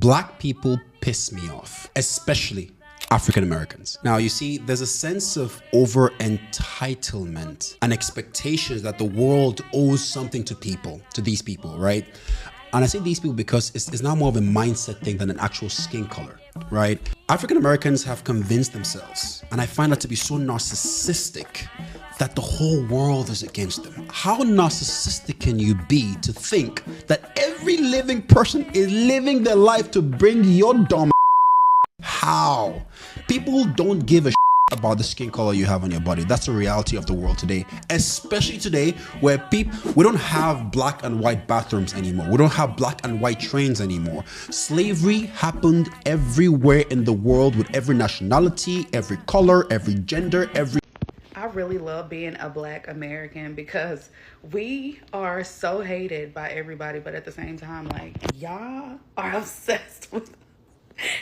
Black people piss me off, especially African Americans. Now, you see, there's a sense of over entitlement and expectations that the world owes something to these people, right? And I say these people because it's now more of a mindset thing than an actual skin color, right? African Americans have convinced themselves, and I find that to be so narcissistic, that the whole world is against them. How narcissistic can you be to think that every living person is living their life to bring your dumb? How? People don't give a about the skin color you have on your body. That's the reality of the world today, especially today where we don't have black and white bathrooms anymore. We don't have black and white trains anymore. Slavery happened everywhere in the world with every nationality, every color, every gender, I really love being a Black American because we are so hated by everybody, but at the same time, like, y'all are obsessed with.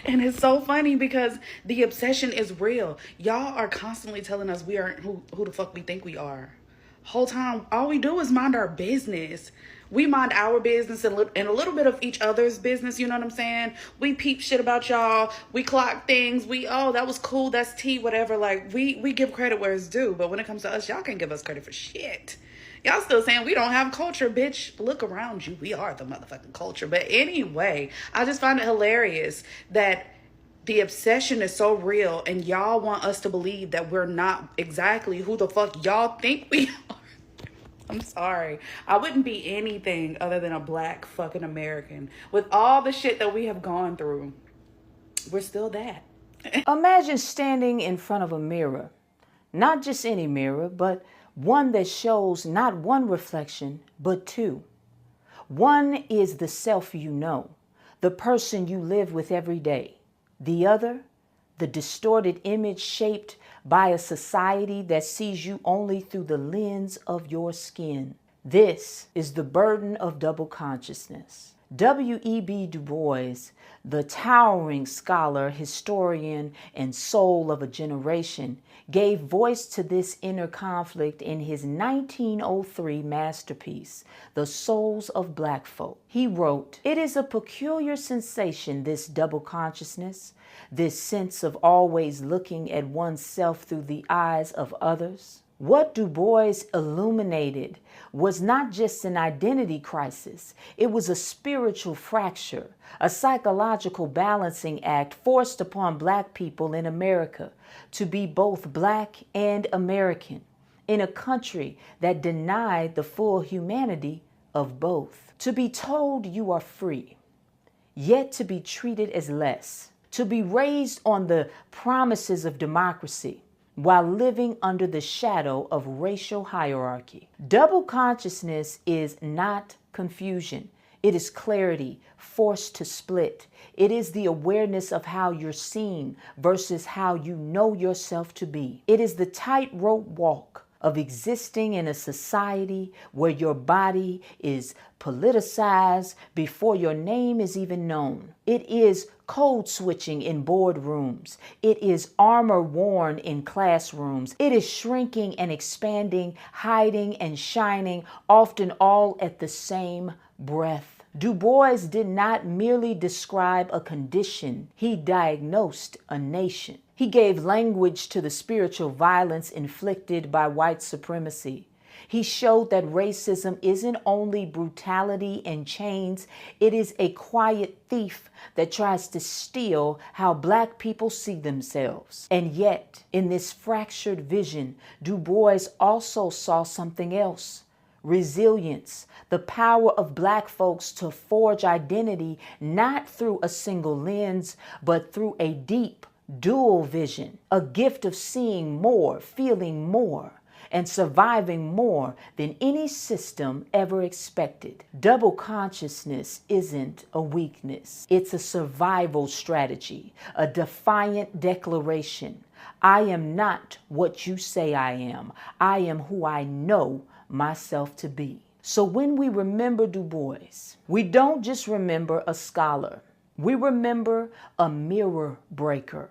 And it's so funny because the obsession is real. Y'all are constantly telling us we aren't who the fuck we think we are. Whole time, all we do is mind our business. We mind our business and a little bit of each other's business, you know what I'm saying? We peep shit about y'all. We clock things. Oh, that was cool. That's tea, whatever. Like, we give credit where it's due. But when it comes to us, y'all can't give us credit for shit. Y'all still saying we don't have culture, bitch. Look around you. We are the motherfucking culture. But anyway, I just find it hilarious that the obsession is so real and y'all want us to believe that we're not exactly who the fuck y'all think we are. I'm sorry. I wouldn't be anything other than a Black fucking American. With all the shit that we have gone through, we're still that. Imagine standing in front of a mirror. Not just any mirror, but one that shows not one reflection, but two. One is the self you know, the person you live with every day. The other, the distorted image shaped by a society that sees you only through the lens of your skin. This is the burden of double consciousness. W.E.B. Du Bois, the towering scholar, historian, and soul of a generation, gave voice to this inner conflict in his 1903 masterpiece, The Souls of Black Folk. He wrote, "It is a peculiar sensation, this double consciousness, this sense of always looking at oneself through the eyes of others." What Du Bois illuminated was not just an identity crisis. It was a spiritual fracture, a psychological balancing act forced upon Black people in America to be both Black and American in a country that denied the full humanity of both. To be told you are free, yet to be treated as less. To be raised on the promises of democracy, while living under the shadow of racial hierarchy. Double consciousness is not confusion. It is clarity, forced to split. It is the awareness of how you're seen versus how you know yourself to be. It is the tightrope walk of existing in a society where your body is politicized before your name is even known. It is code switching in boardrooms. It is armor worn in classrooms. It is shrinking and expanding, hiding and shining, often all at the same breath. Du Bois did not merely describe a condition, he diagnosed a nation. He gave language to the spiritual violence inflicted by white supremacy. He showed that racism isn't only brutality and chains, it is a quiet thief that tries to steal how Black people see themselves. And yet, in this fractured vision, Du Bois also saw something else. Resilience, the power of Black folks to forge identity not through a single lens, but through a deep, dual vision, a gift of seeing more, feeling more, and surviving more than any system ever expected. Double consciousness isn't a weakness. It's a survival strategy, a defiant declaration. I am not what you say I am. I am who I know myself to be. So when we remember Du Bois, we don't just remember a scholar. We remember a mirror breaker,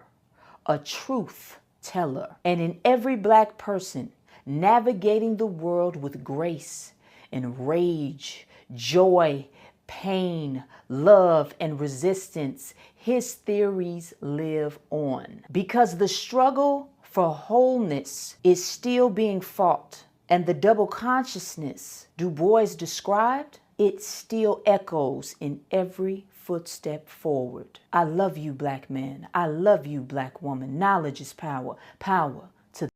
a truth teller, and in every Black person navigating the world with grace and rage, joy, pain, love, and resistance, his theories live on. Because the struggle for wholeness is still being fought, and the double consciousness Du Bois described, it still echoes in every footstep forward. I love you, black man. I love you, black woman. Knowledge is power. Power to.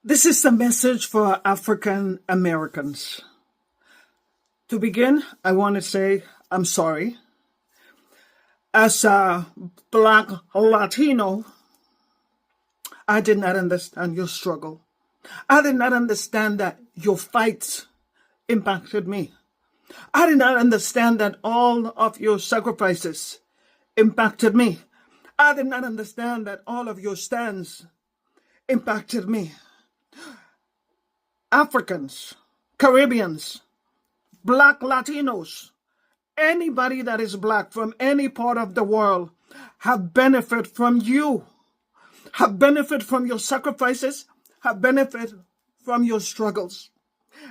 This is a message for African Americans. To begin, I want to say I'm sorry. As a black Latino, I did not understand your struggle. I did not understand that your fights impacted me. I did not understand that all of your sacrifices impacted me. I did not understand that all of your stands impacted me. Africans, Caribbeans, Black Latinos, anybody that is black from any part of the world have benefit from you, have benefit from your sacrifices, have benefit from your struggles.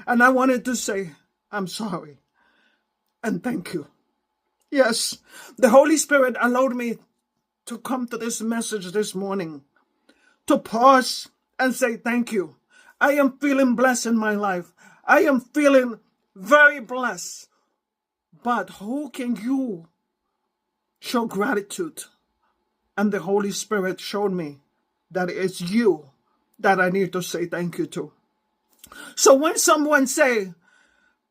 And I wanted to say, I'm sorry and thank you. Yes, the Holy Spirit allowed me to come to this message this morning, to pause and say thank you. I am feeling blessed in my life. I am feeling very blessed. But who can you show gratitude? And the Holy Spirit showed me that it's you that I need to say thank you to. So when someone say,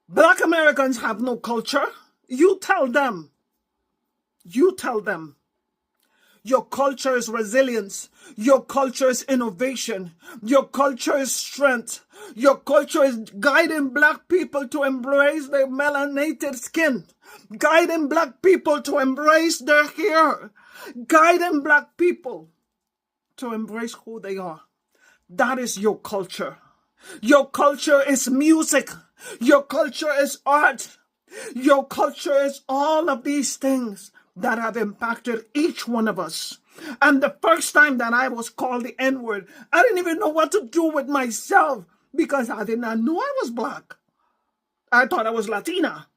Black Americans have no culture, you tell them, your culture is resilience. Your culture is innovation. Your culture is strength. Your culture is guiding black people to embrace their melanated skin. Guiding black people to embrace their hair. Guiding black people to embrace who they are. That is your culture. Your culture is music. Your culture is art. Your culture is all of these things that have impacted each one of us. And the first time that I was called the N-word, I didn't even know what to do with myself because I did not know I was black. I thought I was Latina.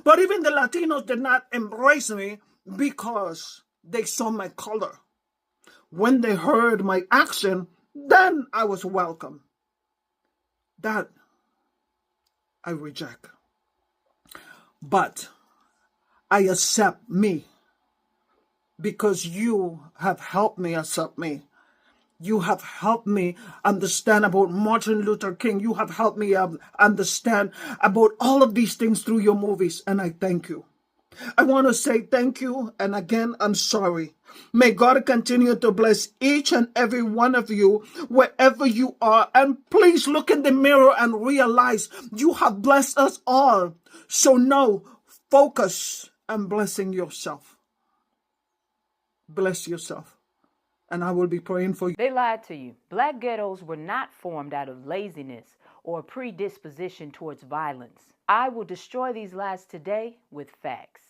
But even the Latinos did not embrace me because they saw my color. When they heard my accent, then I was welcome. That I reject. But I accept me because you have helped me accept me. You have helped me understand about Martin Luther King. You have helped me understand about all of these things through your movies, and I thank you. I want to say thank you, and again, I'm sorry. May God continue to bless each and every one of you wherever you are. And please look in the mirror and realize you have blessed us all. So now, focus on blessing yourself. Bless yourself. And I will be praying for you. They lied to you. Black ghettos were not formed out of laziness or predisposition towards violence. I will destroy these lies today with facts.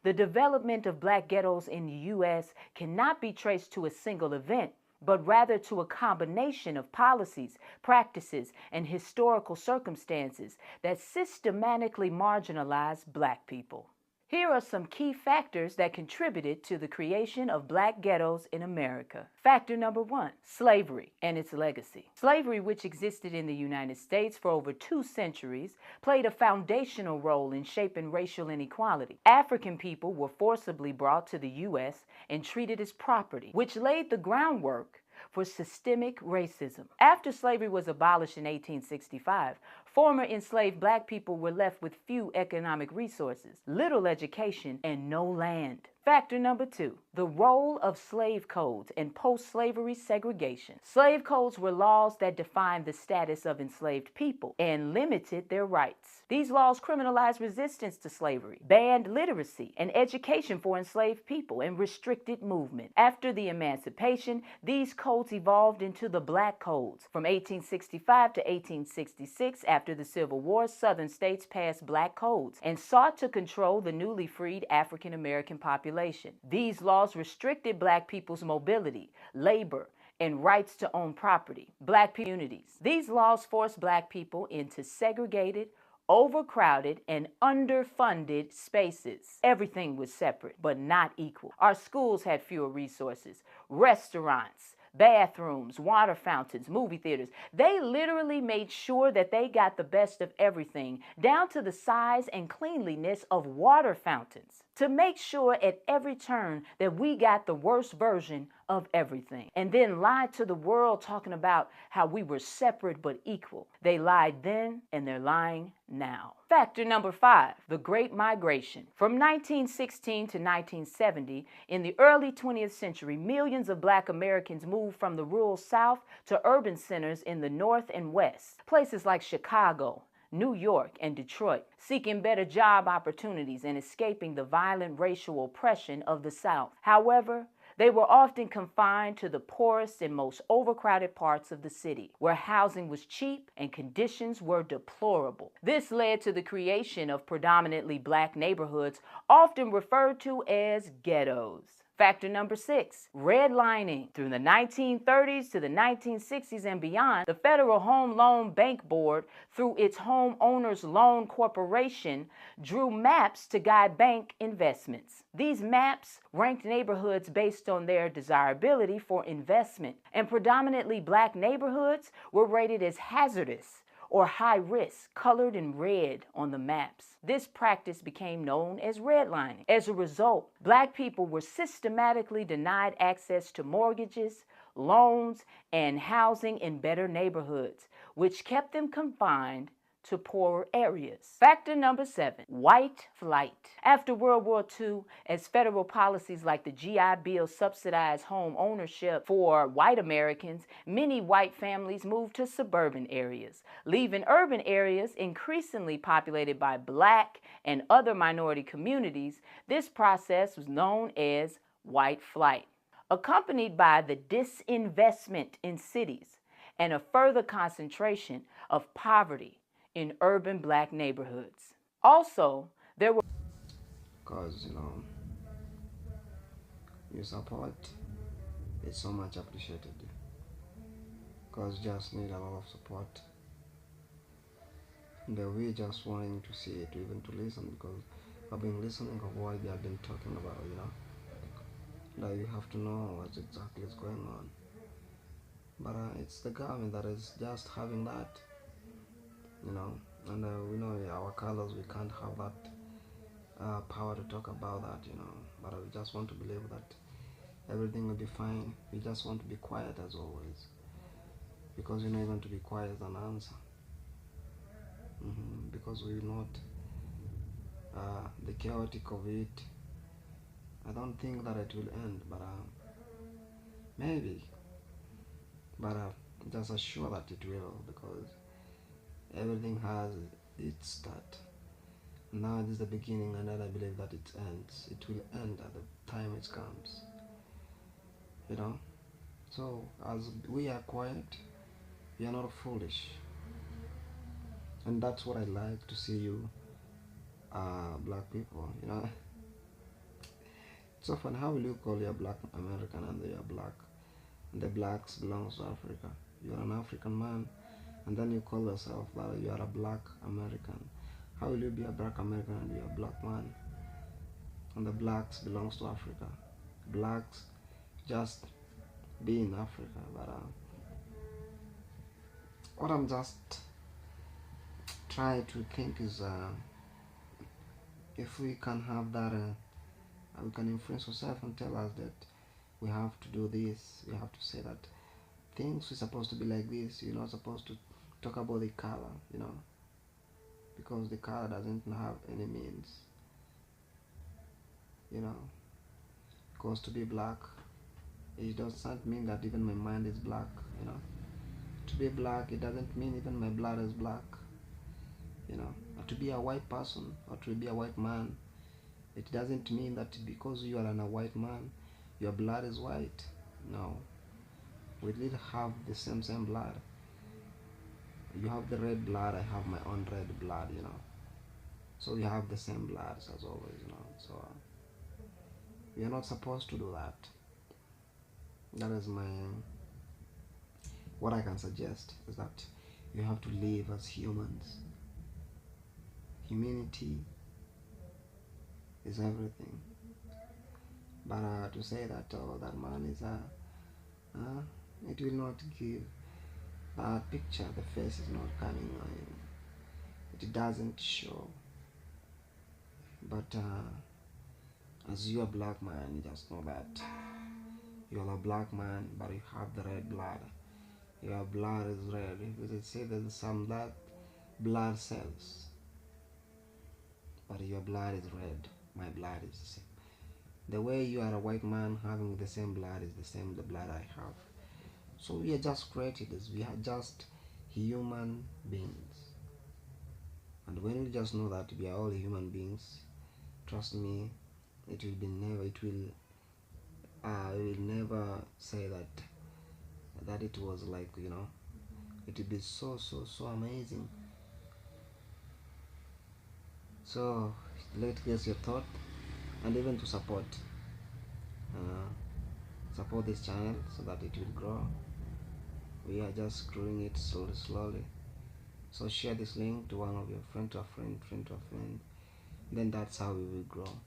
The development of black ghettos in the U.S. cannot be traced to a single event, but rather to a combination of policies, practices, and historical circumstances that systematically marginalize black people. Here are some key factors that contributed to the creation of black ghettos in America. Factor number 1, slavery and its legacy. Slavery, which existed in the United States for over 2 centuries, played a foundational role in shaping racial inequality. African people were forcibly brought to the U.S. and treated as property, which laid the groundwork for systemic racism. After slavery was abolished in 1865, former enslaved black people were left with few economic resources, little education, and no land. Factor number 2, the role of slave codes and post-slavery segregation. Slave codes were laws that defined the status of enslaved people and limited their rights. These laws criminalized resistance to slavery, banned literacy and education for enslaved people, and restricted movement. After the emancipation, these codes evolved into the Black Codes. From 1865 to 1866, after the Civil War, Southern states passed Black Codes and sought to control the newly freed African American population. These laws restricted black people's mobility, labor, and rights to own property, black communities. These laws forced black people into segregated, overcrowded, and underfunded spaces. Everything was separate, but not equal. Our schools had fewer resources, restaurants, bathrooms, water fountains, movie theaters. They literally made sure that they got the best of everything, down to the size and cleanliness of water fountains, to make sure at every turn that we got the worst version of everything. And then lied to the world talking about how we were separate but equal. They lied then and they're lying now. Factor number 5, the Great Migration. From 1916 to 1970, in the early 20th century, millions of Black Americans moved from the rural South to urban centers in the North and West. Places like Chicago, New York, and Detroit, seeking better job opportunities and escaping the violent racial oppression of the South. However, they were often confined to the poorest and most overcrowded parts of the city, where housing was cheap and conditions were deplorable. This led to the creation of predominantly Black neighborhoods, often referred to as ghettos. Factor number 6, redlining. Through the 1930s to the 1960s and beyond, the Federal Home Loan Bank Board, through its Homeowners Loan Corporation, drew maps to guide bank investments. These maps ranked neighborhoods based on their desirability for investment, and predominantly Black neighborhoods were rated as hazardous or high risk, colored in red on the maps. This practice became known as redlining. As a result, Black people were systematically denied access to mortgages, loans, and housing in better neighborhoods, which kept them confined to poorer areas. Factor number 7, white flight. After World War II, as federal policies like the GI Bill subsidized home ownership for white Americans, many white families moved to suburban areas, leaving urban areas increasingly populated by Black and other minority communities. This process was known as white flight, accompanied by the disinvestment in cities and a further concentration of poverty in urban Black neighborhoods. Also, there were... Because, your support is so much appreciated. Because just need a lot of support. And we just wanting to see it, even to listen, because I've been listening of what we have been talking about, Like you have to know what exactly is going on. But it's the government that is just having that. And we know our colors, we can't have that power to talk about that, but we just want to believe that everything will be fine. We just want to be quiet as always, because even to be quiet is an answer. Because we know the chaotic of it. I don't think that it will end, but maybe, but just assure that it will, because everything has its start. Now it is the beginning, and then I believe that it ends. It will end at the time it comes. So as we are quiet, we are not foolish. And that's what I like to see you, Black people, It's so fun. How will you call your Black American and they are Black? And the Blacks belongs to Africa. You are an African man, and then you call yourself that you are a Black American. How will you be a Black American and you are a Black man? And the Blacks belongs to Africa. Blacks just be in Africa. But what I'm just trying to think is if we can have that, we can influence ourselves and tell us that we have to do this. We have to say that things are supposed to be like this. You're not supposed to talk about the color, because the color doesn't have any means, because to be Black, it doesn't mean that even my mind is Black, to be Black, it doesn't mean even my blood is Black, to be a white person or to be a white man, it doesn't mean that because you are a white man, your blood is white. No, we did have the same blood. You have the red blood, I have my own red blood, so we have the same blood as always, so we are not supposed to do that. That is what I can suggest, is that you have to live as humans. humanity is everything. But to say that that man is it will not give that picture. The face is not coming in. It doesn't show. But as you are a black man, you just know that you are a black man, but you have the red blood. Your blood is red. If they say there's some blood cells, but your blood is red. My blood is the same. The way you are a white man having the same blood is the same the blood I have. So we are just created as we are just human beings. And when you just know that we are all human beings, trust me, it will never say that it was like, it will be so amazing. So let's get your thought, and even to support this channel so that it will grow. We are just growing it slowly. So share this link to one of your friend to a friend to a friend. Then that's how we will grow.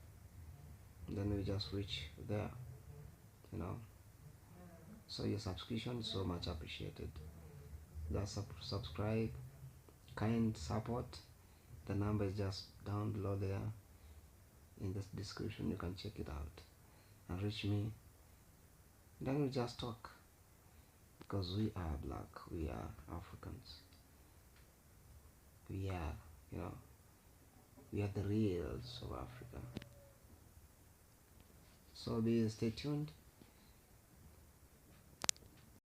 Then we just reach there, So your subscription is so much appreciated. Just subscribe, kind support. The number is just down below there in the description. You can check it out and reach me. Then we just talk, because we are black, we are Africans, we are we are the reals of Africa. So stay tuned.